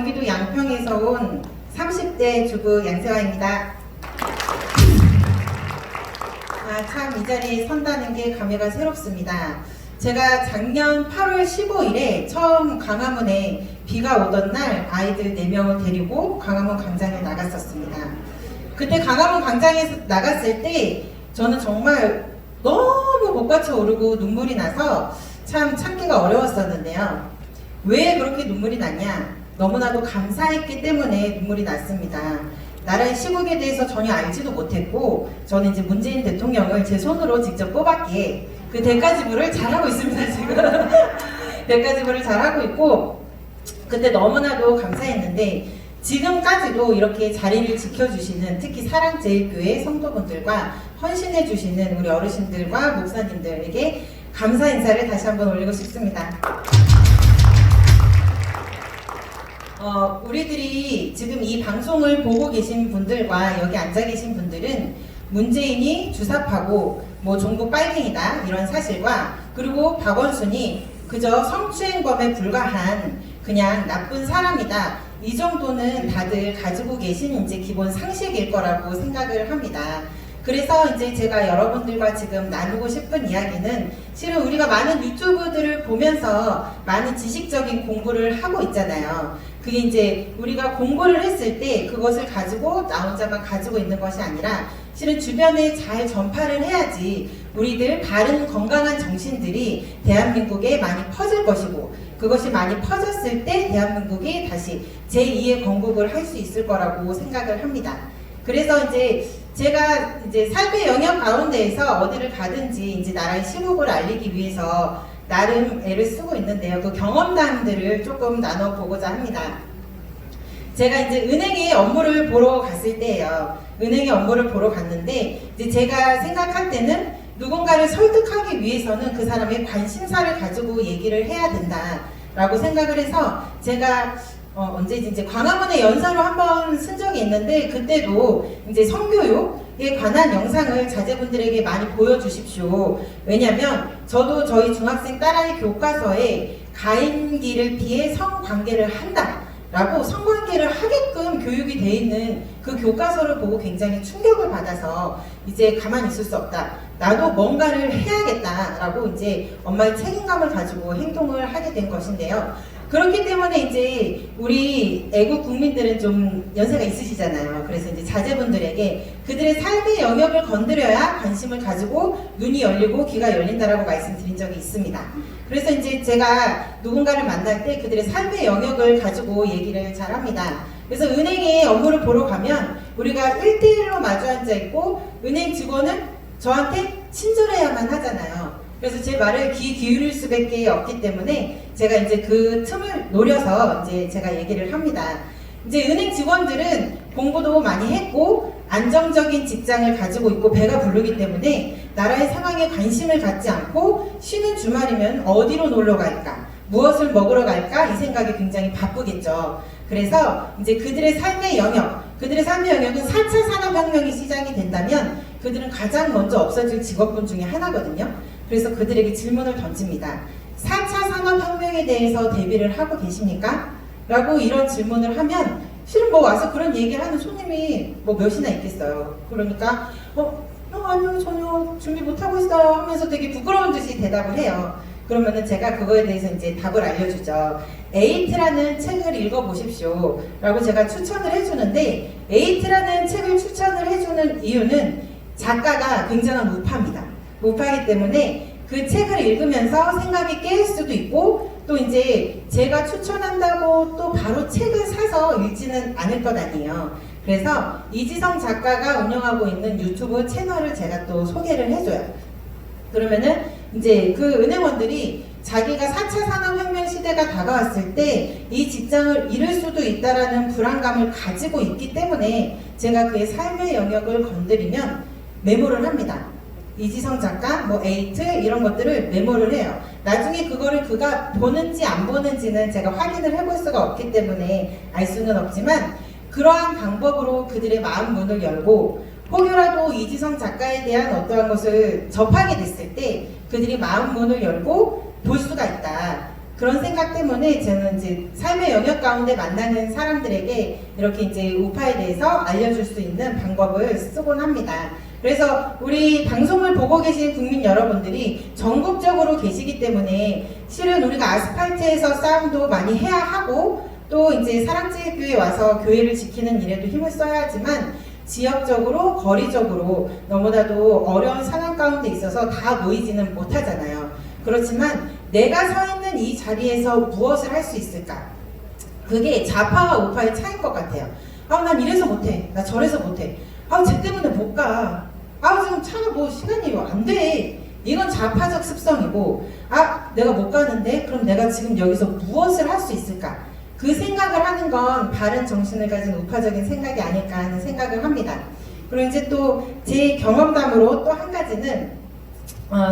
경기도 양평에서 온 30대 주부 양세화입니다. 참 이 자리에 선다는 게 감회가 새롭습니다. 제가 작년 8월 15일에 처음 광화문에 비가 오던 날 아이들 4명을 데리고 광화문 광장에 나갔었습니다. 그때 광화문 광장에 나갔을 때 저는 정말 너무 복받쳐 오르고 눈물이 나서 참 참기가 어려웠었는데요. 왜 그렇게 눈물이 났냐? 너무나도 감사했기 때문에 눈물이 났습니다. 나라의 시국에 대해서 전혀 알지도 못했고 저는 이제 문재인 대통령을 제 손으로 직접 뽑았기에 그 대가지불을 잘하고 있습니다. 지금 대가지불을 잘하고 있고 그때 너무나도 감사했는데 지금까지도 이렇게 자리를 지켜주시는 특히 사랑제일교회 성도분들과 헌신해주시는 우리 어르신들과 목사님들에게 감사 인사를 다시 한번 올리고 싶습니다. 우리들이 지금 이 방송을 보고 계신 분들과 여기 앉아 계신 분들은 문재인이 주사파고 뭐 종북 빨갱이다 이런 사실과 그리고 박원순이 그저 성추행범에 불과한 그냥 나쁜 사람이다 이 정도는 다들 가지고 계신 이제 기본 상식일 거라고 생각을 합니다. 그래서 이제 제가 여러분들과 지금 나누고 싶은 이야기는 실은 우리가 많은 유튜브들을 보면서 많은 지식적인 공부를 하고 있잖아요. 그게 이제 우리가 공부를 했을 때 그것을 가지고 나 혼자만 가지고 있는 것이 아니라 실은 주변에 잘 전파를 해야지 우리들 바른 건강한 정신들이 대한민국에 많이 퍼질 것이고 그것이 많이 퍼졌을 때 대한민국이 다시 제2의 건국을 할 수 있을 거라고 생각을 합니다. 그래서 이제 제가 이제 삶의 영역 가운데에서 어디를 가든지 이제 나라의 시국을 알리기 위해서 나름 애를 쓰고 있는데요. 그 경험담들을 조금 나눠보고자 합니다. 제가 이제 은행에 업무를 보러 갔을 때예요. 은행에 업무를 보러 갔는데 이제 제가 생각할 때는 누군가를 설득하기 위해서는 그 사람의 관심사를 가지고 얘기를 해야 된다라고 생각을 해서 제가 언제지 이제 광화문에 연사로 한번 쓴 적이 있는데 그때도 이제 성교육에 관한 영상을 자제분들에게 많이 보여주십시오. 왜냐면 저도 저희 중학생 딸아이 교과서에 가임기를 피해 성관계를 한다 라고 성관계를 하게끔 교육이 돼 있는 그 교과서를 보고 굉장히 충격을 받아서 이제 가만히 있을 수 없다. 나도 뭔가를 해야겠다 라고 이제 엄마의 책임감을 가지고 행동을 하게 된 것인데요. 그렇기 때문에 이제 우리 애국 국민들은 좀 연세가 있으시잖아요. 그래서 이제 자제분들에게 그들의 삶의 영역을 건드려야 관심을 가지고 눈이 열리고 귀가 열린다라고 말씀드린 적이 있습니다. 그래서 이제 제가 누군가를 만날 때 그들의 삶의 영역을 가지고 얘기를 잘 합니다. 그래서 은행에 업무를 보러 가면 우리가 1대1로 마주 앉아 있고 은행 직원은 저한테 친절해야만 하잖아요. 그래서 제 말을 귀 기울일 수밖에 없기 때문에 제가 이제 그 틈을 노려서 이제 제가 얘기를 합니다. 이제 은행 직원들은 공부도 많이 했고 안정적인 직장을 가지고 있고 배가 부르기 때문에 나라의 상황에 관심을 갖지 않고 쉬는 주말이면 어디로 놀러 갈까? 무엇을 먹으러 갈까? 이 생각이 굉장히 바쁘겠죠. 그래서 이제 그들의 삶의 영역은 4차 산업혁명이 시작이 된다면 그들은 가장 먼저 없어질 직업군 중에 하나거든요. 그래서 그들에게 질문을 던집니다. 4차 산업혁명에 대해서 대비를 하고 계십니까? 라고 이런 질문을 하면 실은 뭐 와서 그런 얘기를 하는 손님이 뭐 몇이나 있겠어요. 그러니까 아니요 전혀 준비 못하고 있어요 하면서 되게 부끄러운 듯이 대답을 해요. 그러면은 제가 그거에 대해서 이제 답을 알려주죠. 에이트라는 책을 읽어보십시오 라고 제가 추천을 해주는데 에이트라는 책을 추천을 해주는 이유는 작가가 굉장한 우파입니다. 우파이기 때문에 그 책을 읽으면서 생각이 깨일 수도 있고 또 이제 제가 추천한다고 또 바로 책을 사서 읽지는 않을 것 아니에요. 그래서 이지성 작가가 운영하고 있는 유튜브 채널을 제가 또 소개를 해줘요. 그러면은 이제 그 은행원들이 자기가 4차 산업혁명 시대가 다가왔을 때 이 직장을 잃을 수도 있다라는 불안감을 가지고 있기 때문에 제가 그의 삶의 영역을 건드리면 메모를 합니다. 이지성 작가, 뭐 에이트 이런 것들을 메모를 해요. 나중에 그거를 그가 보는지 안 보는지는 제가 확인을 해볼 수가 없기 때문에 알 수는 없지만 그러한 방법으로 그들의 마음 문을 열고 혹여라도 이지성 작가에 대한 어떠한 것을 접하게 됐을 때 그들이 마음 문을 열고 볼 수가 있다. 그런 생각 때문에 저는 이제 삶의 영역 가운데 만나는 사람들에게 이렇게 이제 우파에 대해서 알려줄 수 있는 방법을 쓰곤 합니다. 그래서 우리 방송을 보고 계신 국민 여러분들이 전국적으로 계시기 때문에 실은 우리가 아스팔트에서 싸움도 많이 해야 하고 또 이제 사랑제일교회에 와서 교회를 지키는 일에도 힘을 써야 하지만 지역적으로 거리적으로 너무나도 어려운 상황 가운데 있어서 다 모이지는 못하잖아요. 그렇지만 내가 서 있는 이 자리에서 무엇을 할 수 있을까? 그게 좌파와 우파의 차이인 것 같아요. 난 이래서 못해. 나 저래서 못해. 쟤 때문에 못 가. 지금 차가 뭐 시간이 안 돼. 이건 좌파적 습성이고, 내가 못 가는데 그럼 내가 지금 여기서 무엇을 할 수 있을까? 그 생각을 하는 건 바른 정신을 가진 우파적인 생각이 아닐까 하는 생각을 합니다. 그리고 이제 또 제 경험담으로 또 한 가지는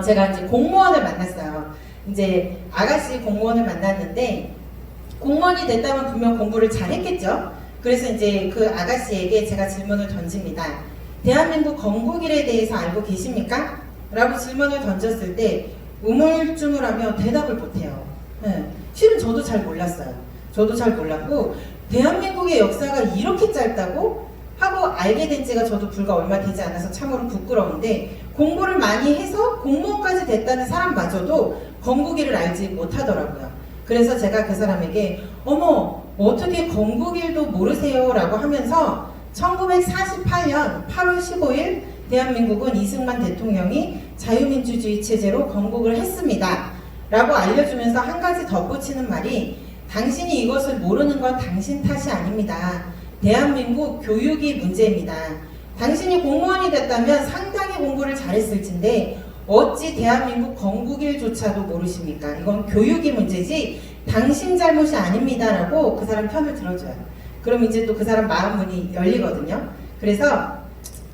제가 이제 공무원을 만났어요. 이제 아가씨 공무원을 만났는데 공무원이 됐다면 분명 공부를 잘했겠죠. 그래서 이제 그 아가씨에게 제가 질문을 던집니다. 대한민국 건국일에 대해서 알고 계십니까? 라고 질문을 던졌을 때 우물쭈물하며 대답을 못해요. 네. 실은 저도 잘 몰랐어요. 저도 잘 몰랐고 대한민국의 역사가 이렇게 짧다고 하고 알게 된 지가 저도 불과 얼마 되지 않아서 참으로 부끄러운데 공부를 많이 해서 공무원까지 됐다는 사람마저도 건국일을 알지 못하더라고요. 그래서 제가 그 사람에게 어머 어떻게 건국일도 모르세요? 라고 하면서 1948년 8월 15일 대한민국은 이승만 대통령이 자유민주주의 체제로 건국을 했습니다. 라고 알려주면서 한 가지 덧붙이는 말이 당신이 이것을 모르는 건 당신 탓이 아닙니다. 대한민국 교육이 문제입니다. 당신이 공무원이 됐다면 상당히 공부를 잘했을진데 어찌 대한민국 건국일조차도 모르십니까? 이건 교육이 문제지 당신 잘못이 아닙니다. 라고 그 사람 편을 들어줘요. 그럼 이제 또 그 사람 마음문이 열리거든요. 그래서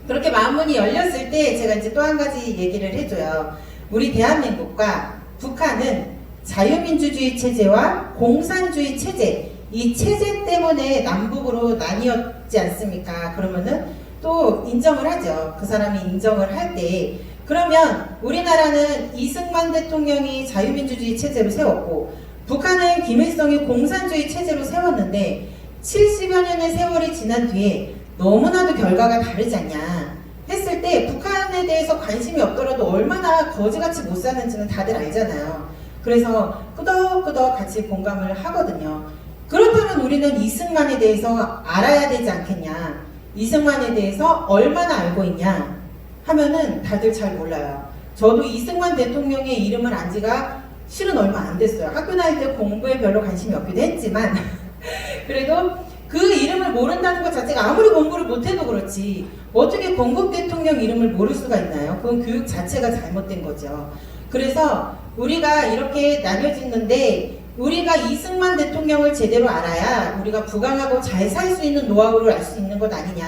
그렇게 마음문이 열렸을 때 제가 이제 또 한 가지 얘기를 해줘요. 우리 대한민국과 북한은 자유민주주의 체제와 공산주의 체제, 이 체제 때문에 남북으로 나뉘었지 않습니까? 그러면은 또 인정을 하죠. 그 사람이 인정을 할 때 그러면 우리나라는 이승만 대통령이 자유민주주의 체제로 세웠고 북한은 김일성이 공산주의 체제로 세웠는데 70여 년의 세월이 지난 뒤에 너무나도 결과가 다르지 않냐 했을 때 북한에 대해서 관심이 없더라도 얼마나 거지같이 못 사는지는 다들 알잖아요. 그래서 끄덕끄덕 같이 공감을 하거든요. 그렇다면 우리는 이승만에 대해서 알아야 되지 않겠냐, 이승만에 대해서 얼마나 알고 있냐 하면은 다들 잘 몰라요. 저도 이승만 대통령의 이름을 안 지가 실은 얼마 안 됐어요. 학교 다닐 때 공부에 별로 관심이 없기도 했지만 그래도 그 이름을 모른다는 것 자체가 아무리 공부를 못해도 그렇지 어떻게 건국 대통령 이름을 모를 수가 있나요? 그건 교육 자체가 잘못된 거죠. 그래서 우리가 이렇게 나뉘어지는데 우리가 이승만 대통령을 제대로 알아야 우리가 부강하고 잘 살 수 있는 노하우를 알 수 있는 것 아니냐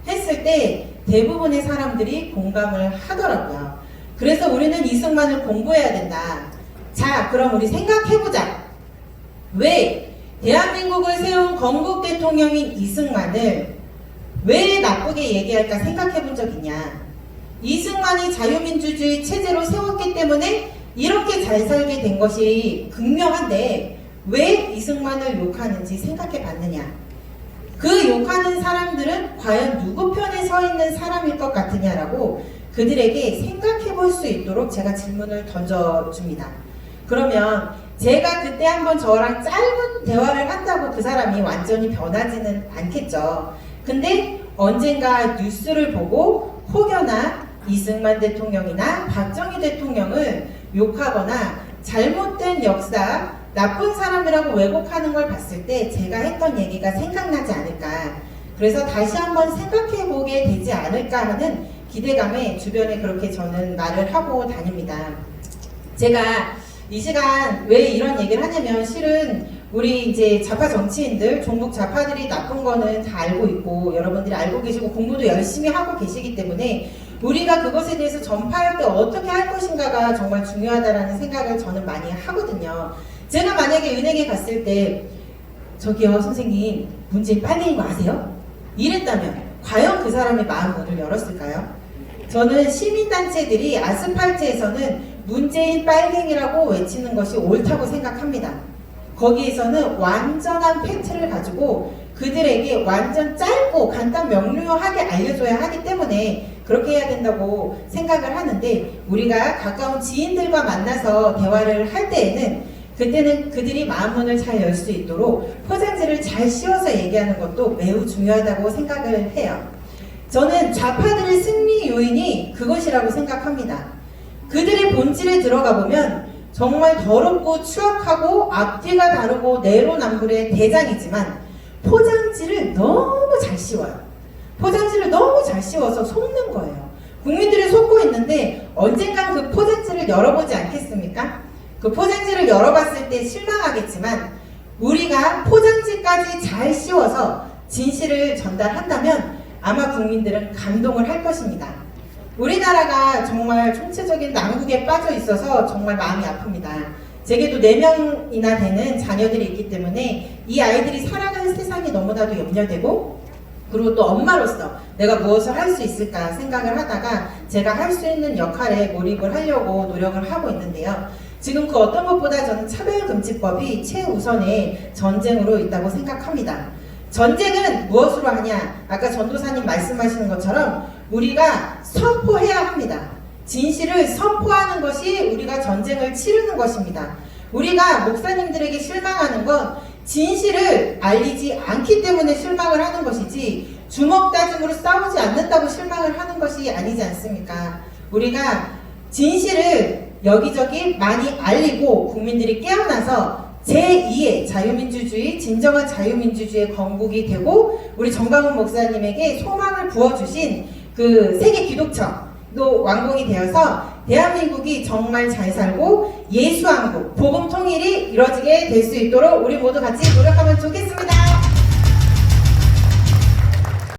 했을 때 대부분의 사람들이 공감을 하더라고요. 그래서 우리는 이승만을 공부해야 된다. 자, 그럼 우리 생각해보자. 왜 대한민국을 세운 건국 대통령인 이승만을 왜 나쁘게 얘기할까 생각해본 적 있냐? 이승만이 자유민주주의 체제로 세웠기 때문에 이렇게 잘 살게 된 것이 극명한데 왜 이승만을 욕하는지 생각해 봤느냐? 그 욕하는 사람들은 과연 누구 편에 서 있는 사람일 것 같으냐라고 그들에게 생각해 볼 수 있도록 제가 질문을 던져줍니다. 그러면 제가 그때 한번 저랑 짧은 대화를 한다고 그 사람이 완전히 변하지는 않겠죠. 근데 언젠가 뉴스를 보고 혹여나 이승만 대통령이나 박정희 대통령을 욕하거나 잘못된 역사, 나쁜 사람이라고 왜곡하는 걸 봤을 때 제가 했던 얘기가 생각나지 않을까. 그래서 다시 한번 생각해보게 되지 않을까 하는 기대감에 주변에 그렇게 저는 말을 하고 다닙니다. 제가 이 시간 왜 이런 얘기를 하냐면 실은 우리 이제 좌파 정치인들, 종북 좌파들이 나쁜 거는 다 알고 있고 여러분들이 알고 계시고 공부도 열심히 하고 계시기 때문에 우리가 그것에 대해서 전파할 때 어떻게 할 것인가가 정말 중요하다라는 생각을 저는 많이 하거든요. 제가 만약에 은행에 갔을 때 저기요 선생님 문재인 빨갱이인 거 아세요? 이랬다면 과연 그 사람의 마음 문을 열었을까요? 저는 시민단체들이 아스팔트에서는 문재인 빨갱이라고 외치는 것이 옳다고 생각합니다. 거기에서는 완전한 팩트를 가지고 그들에게 완전 짧고 간단 명료하게 알려줘야 하기 때문에 그렇게 해야 된다고 생각을 하는데, 우리가 가까운 지인들과 만나서 대화를 할 때에는 그때는 그들이 마음문을 잘 열 수 있도록 포장지를 잘 씌워서 얘기하는 것도 매우 중요하다고 생각을 해요. 저는 좌파들의 승리 요인이 그것이라고 생각합니다. 그들의 본질에 들어가 보면 정말 더럽고 추악하고 앞뒤가 다르고 내로남불의 대장이지만 포장지를 너무 잘 씌워요. 포장지를 너무 잘 씌워서 속는 거예요. 국민들이 속고 있는데 언젠간 그 포장지를 열어보지 않겠습니까? 그 포장지를 열어봤을 때 실망하겠지만 우리가 포장지까지 잘 씌워서 진실을 전달한다면 아마 국민들은 감동을 할 것입니다. 우리나라가 정말 총체적인 난국에 빠져 있어서 정말 마음이 아픕니다. 제게도 4명이나 되는 자녀들이 있기 때문에 이 아이들이 살아가는 세상이 너무나도 염려되고, 그리고 또 엄마로서 내가 무엇을 할 수 있을까 생각을 하다가 제가 할 수 있는 역할에 몰입을 하려고 노력을 하고 있는데요. 지금 그 어떤 것보다 저는 차별금지법이 최우선의 전쟁으로 있다고 생각합니다. 전쟁은 무엇으로 하냐? 아까 전도사님 말씀하시는 것처럼 우리가 선포해야 합니다. 진실을 선포하는 것이 우리가 전쟁을 치르는 것입니다. 우리가 목사님들에게 실망하는 건 진실을 알리지 않기 때문에 실망을 하는 것이지 주먹 다짐으로 싸우지 않는다고 실망을 하는 것이 아니지 않습니까? 우리가 진실을 여기저기 많이 알리고 국민들이 깨어나서 제2의 자유민주주의, 진정한 자유민주주의의 건국이 되고 우리 정광훈 목사님에게 소망을 부어주신 그 세계 기독처도 완공이 되어서 대한민국이 정말 잘 살고 예수한국, 복음 통일이 이루어지게 될 수 있도록 우리 모두 같이 노력하면 좋겠습니다.